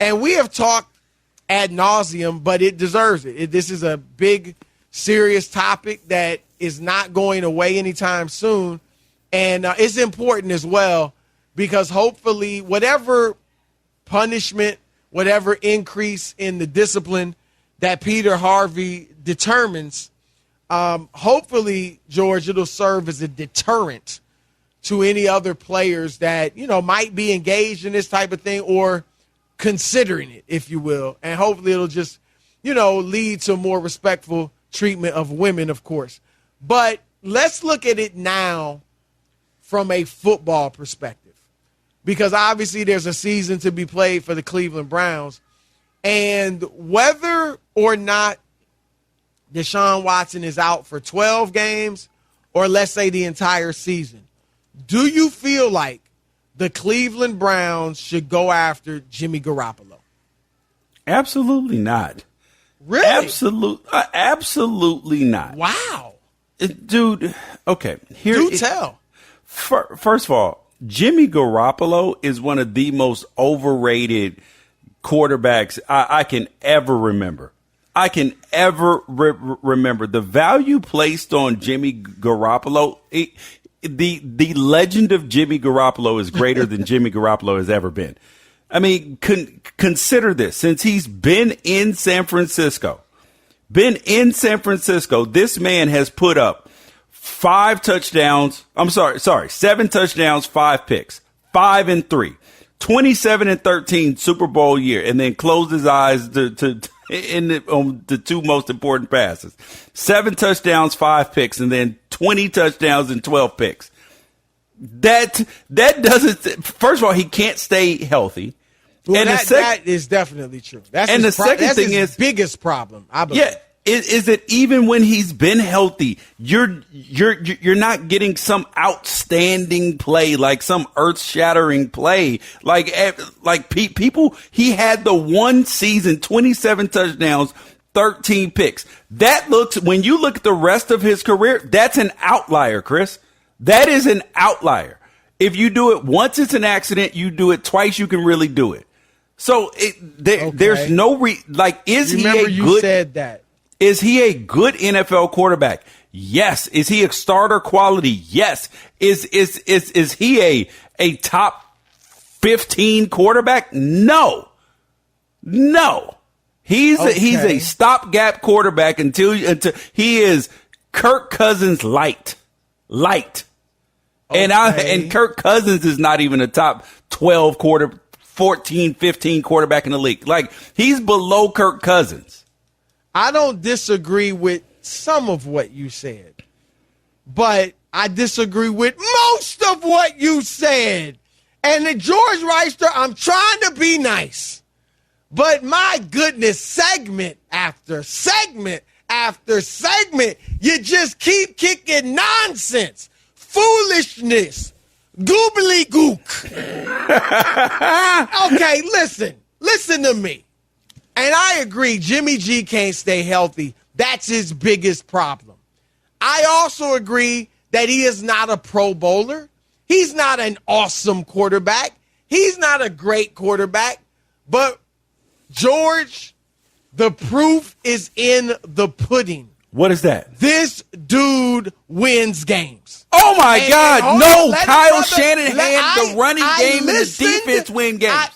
And we have talked ad nauseum, but it deserves it. This is a big, serious topic that is not going away anytime soon. And it's important as well because hopefully whatever punishment, whatever increase in the discipline that Peter Harvey determines, hopefully, George, it'll serve as a deterrent to any other players that, might be engaged in this type of thing or considering it, if you will. And hopefully it'll just, lead to more respectful treatment of women, of course. But let's look at it now from a football perspective, because obviously there's a season to be played for the Cleveland Browns. And whether or not Deshaun Watson is out for 12 games or let's say the entire season, do you feel like the Cleveland Browns should go after Jimmy Garoppolo? Absolutely not. Really? Absolutely not. Wow. Dude, okay. Tell. First of all, Jimmy Garoppolo is one of the most overrated quarterbacks I can ever remember. Remember the value placed on Jimmy Garoppolo. The legend of Jimmy Garoppolo is greater than Jimmy Garoppolo has ever been. I mean, consider this. Since he's been in San Francisco, this man has put up 7 touchdowns, 5 picks, 5-3, 27-13 Super Bowl year, and then closed his eyes on the two most important passes. 7 touchdowns, 5 picks, and then 20 touchdowns and 12 picks. That doesn't. First of all, he can't stay healthy. Well, and that is definitely true. That's and the second thing is biggest problem, I believe. Yeah, is that even when he's been healthy, you're not getting some outstanding play, like some earth-shattering play, like people. He had the one season, 27 touchdowns, 13 picks. That looks, when you look at the rest of his career, that's an outlier, Chris. That is an outlier. If you do it once, it's an accident. You do it twice, you can really do it. So there's no is he a good? Said that. Is he a good NFL quarterback? Yes. Is he a starter quality? Yes. Is he a top 15 quarterback? No. He's a stopgap quarterback until he is Kirk Cousins light. Okay. And Kirk Cousins is not even a top 12 14, 15 quarterback in the league. Like, he's below Kirk Cousins. I don't disagree with some of what you said, but I disagree with most of what you said. And George Wrighster, I'm trying to be nice, but my goodness, segment after segment after segment, you just keep kicking nonsense, foolishness, goobly gook. Okay, listen to me. And I agree, Jimmy G can't stay healthy. That's his biggest problem. I also agree that he is not a Pro Bowler. He's not an awesome quarterback. He's not a great quarterback. But, George, the proof is in the pudding. What is that? This dude wins games. Oh, my God. No, Kyle Shanahan, the running game and the defense win games.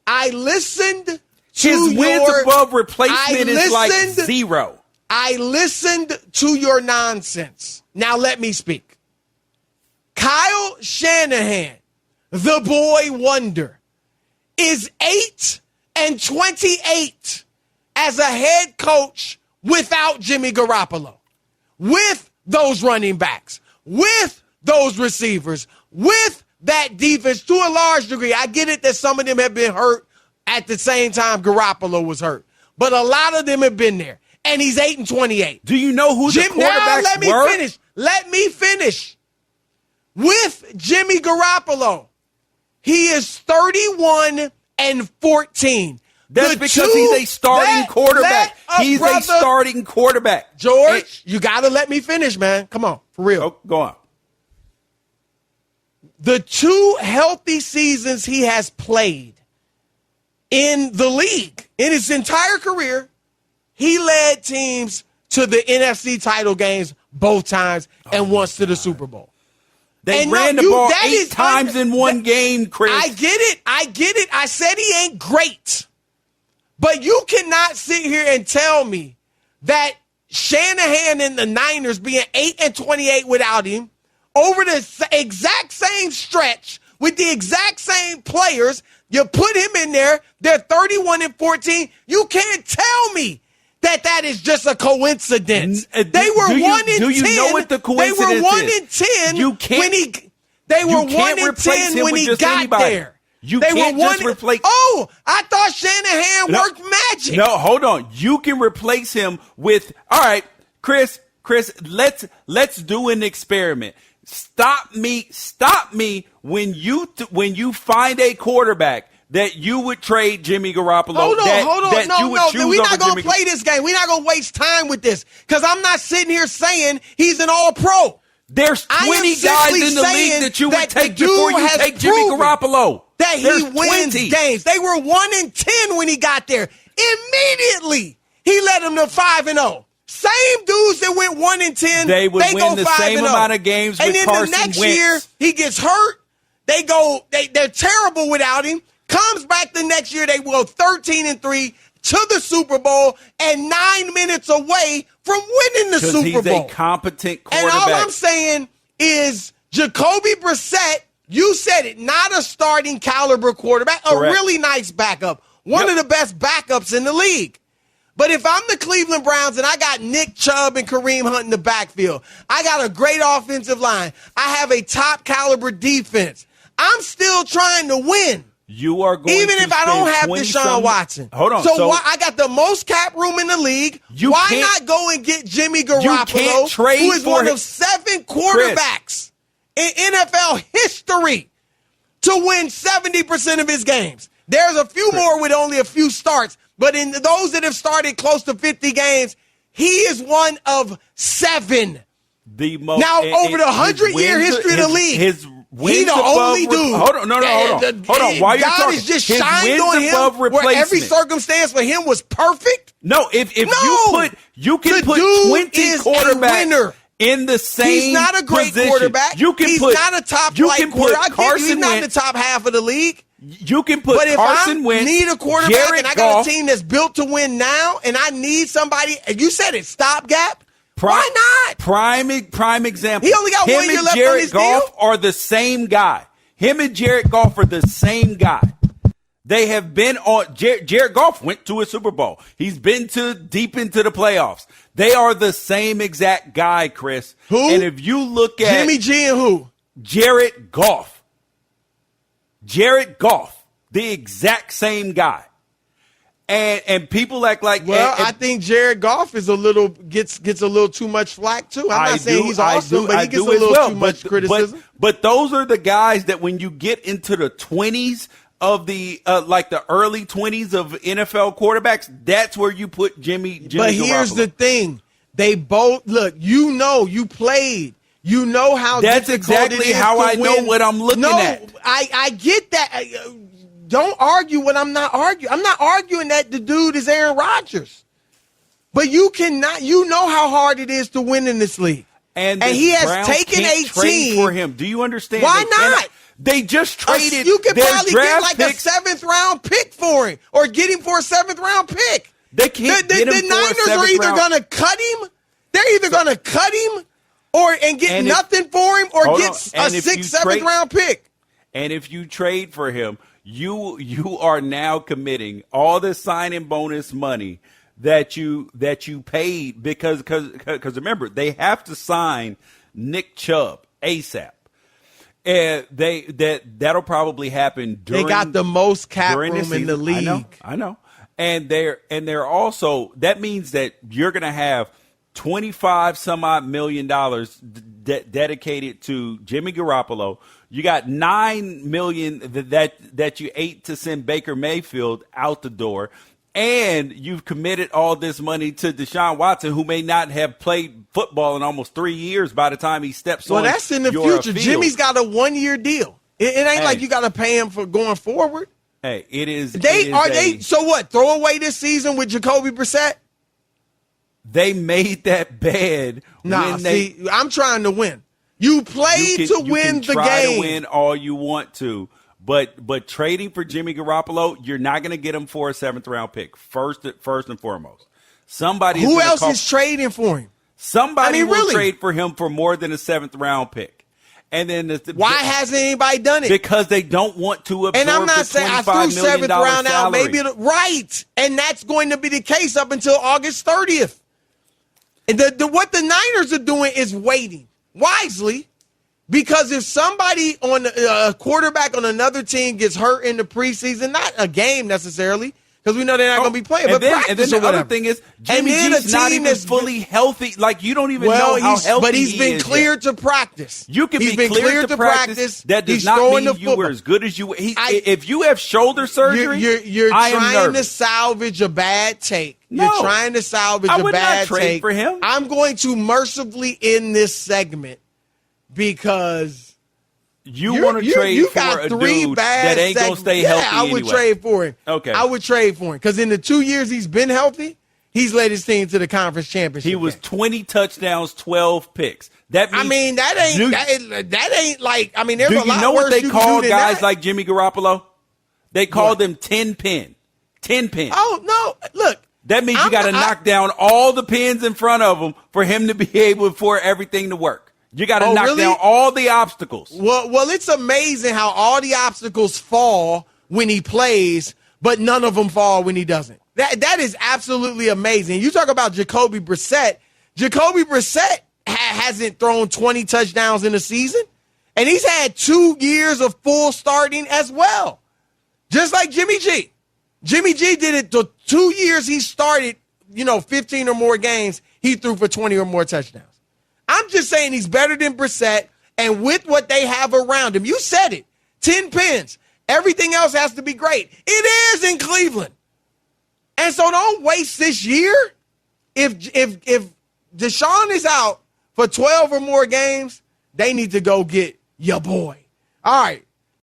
I listened to his wins above replacement is like 0. I listened to your nonsense. Now let me speak. Kyle Shanahan, the boy wonder, is 8-28 as a head coach without Jimmy Garoppolo, with those running backs, with those receivers, with that defense to a large degree. I get it that some of them have been hurt at the same time Garoppolo was hurt, but a lot of them have been there, and he's 8-28. Do you know who the quarterbacks were? Let me finish. With Jimmy Garoppolo, he is 31-14. That's because he's a starting quarterback. He's a starting quarterback. George, you got to let me finish, man. Come on, for real. Oh, go on. The 2 healthy seasons he has played in the league. In his entire career, he led teams to the NFC title games both times and once to the Super Bowl. They ran the ball 8 times in one game, Chris. I get it. I said he ain't great. But you cannot sit here and tell me that Shanahan and the Niners being 8-28 without him over the exact same stretch with the exact same players, you put him in there, they're 31-14. You can't tell me that is just a coincidence. They were 1-10. Do you know what the coincidence is? They were 1-10 when he. They were 1-10 when he got there. You can't just replace. Oh, I thought Shanahan worked magic. No, hold on. You can replace him with. All right, Chris. Let's do an experiment. Stop me when you find a quarterback that you would trade Jimmy Garoppolo. Hold on. No. We're not going to play this game. We're not going to waste time with this because I'm not sitting here saying he's an all-pro. There's 20 guys in the league that you would take before you take Jimmy Garoppolo. That he wins games. They were 1-10 when he got there. Immediately, he led them to 5-0. Same dudes that went 1-10. They would win the same amount of games with Carson Wentz. And then the next year, he gets hurt. They're terrible without him. Comes back the next year, they go 13-3 to the Super Bowl and 9 minutes away from winning the Super Bowl. He's a competent quarterback. And all I'm saying is Jacoby Brissett, you said it, not a starting caliber quarterback, a really nice backup, one of the best backups in the league. But if I'm the Cleveland Browns and I got Nick Chubb and Kareem Hunt in the backfield, I got a great offensive line, I have a top caliber defense, I'm still trying to win. You are going even if I don't have Deshaun Watson. Hold on. So why, I got the most cap room in the league. Why not go and get Jimmy Garoppolo, who is one of 7 quarterbacks in NFL history to win 70% of his games? There's a few more with only a few starts, but in those that have started close to 50 games, he is one of 7. The most now over the 100-year history of the league. He the only dude. Hold on. Hold on. While you're talking, is just shined on him where every circumstance for him was perfect. No, if you can put 20 quarterbacks in the same position. He's not a great quarterback. He's not a top flight quarterback. He's not in the top half of the league. You can put Carson Wentz. But if I need a quarterback and I got a team that's built to win now, and I need somebody, you said it, stopgap. Why not? Prime example. He only got 1 year left on his deal. Him and Jared Goff are the same guy. Him and Jared Goff are the same guy. They have been on. Jared Goff went to a Super Bowl. He's been deep into the playoffs. They are the same exact guy, Chris. Who? And if you look at Jimmy G and who? Jared Goff. Jared Goff, the exact same guy. And people act like I think Jared Goff is gets a little too much flack too. I'm not saying he's awesome, but he gets a little too much criticism. But those are the guys that when you get into the 20s of the like the early 20s of NFL quarterbacks, that's where you put Jimmy But here's Garoppolo. the thing. They both you played. You know how that's difficult exactly it is how to I win. know what I'm looking at. I get that. Don't argue what I'm not arguing. I'm not arguing that the dude is Aaron Rodgers. But you know how hard it is to win in this league. And he has Browns taken a team for him. Do you understand? Why not? They just traded. You could probably get like picks. a 7th-round pick for him, or get him for a 7th-round pick. They can't get him the for a Niners 7th are either round. going to cut him. They're either going to cut him, and get nothing for him, or get a 6th, 7th-round pick. And if you trade for him, you are now committing all the signing bonus money that you paid because remember, they have to sign Nick Chubb ASAP. And that'll probably happen during. They got the most cap room in the league. I know. And they're also, that means that you're going to have $25 some odd million dedicated to Jimmy Garoppolo. You got $9 million that you ate to send Baker Mayfield out the door. And you've committed all this money to Deshaun Watson, who may not have played football in almost 3 years by the time he steps on. Well, that's in the future. Field. Jimmy's got a 1-year deal. It ain't like you got to pay him for going forward. Hey, it is. So what? Throw away this season with Jacoby Brissett? They made that bed. I'm trying to win. You played to win the try game. To win all you want to, but trading for Jimmy Garoppolo, you're not going to get him for a 7th round pick. First and foremost, who else is trading for him? Somebody will trade for him for more than a 7th round pick. And then why hasn't anybody done it? Because they don't want to absorb. And I'm not saying I threw 7th round out. Maybe right, and that's going to be the case up until August 30th. And what the Niners are doing is waiting wisely, because if somebody on a quarterback on another team gets hurt in the preseason, not a game necessarily, because we know they're not going to be playing, but practice and then the other thing is, Jimmy G's not even fully healthy. Like, you don't even know how healthy but he's been cleared to practice. You can be cleared to practice. That does not mean you were as good as you. If you have shoulder surgery, you're trying to salvage a bad take. No, you're trying to salvage a bad take for him. I'm going to mercifully end this segment because you want to trade for a dude that ain't going to stay healthy I would trade for him. Okay. I would trade for him because in the 2 years he's been healthy, he's led his team to the conference championship. He was 20 touchdowns, 12 picks. That means, that ain't like, I mean, there's a lot worse. Do you know what they call guys that. like Jimmy Garoppolo? They call them 10 pin. 10 pin. Oh, no. Look. That means you got to knock down all the pins in front of him for him to be able for everything to work. You got to knock down all the obstacles. Well, it's amazing how all the obstacles fall when he plays, but none of them fall when he doesn't. That is absolutely amazing. You talk about Jacoby Brissett. Jacoby Brissett hasn't thrown 20 touchdowns in a season, and he's had 2 years of full starting as well, just like Jimmy G. Jimmy G did it the 2 years he started, 15 or more games, he threw for 20 or more touchdowns. I'm just saying he's better than Brissett, and with what they have around him, you said it, 10 pins. Everything else has to be great. It is in Cleveland. And so don't waste this year. If Deshaun is out for 12 or more games, they need to go get your boy. All right.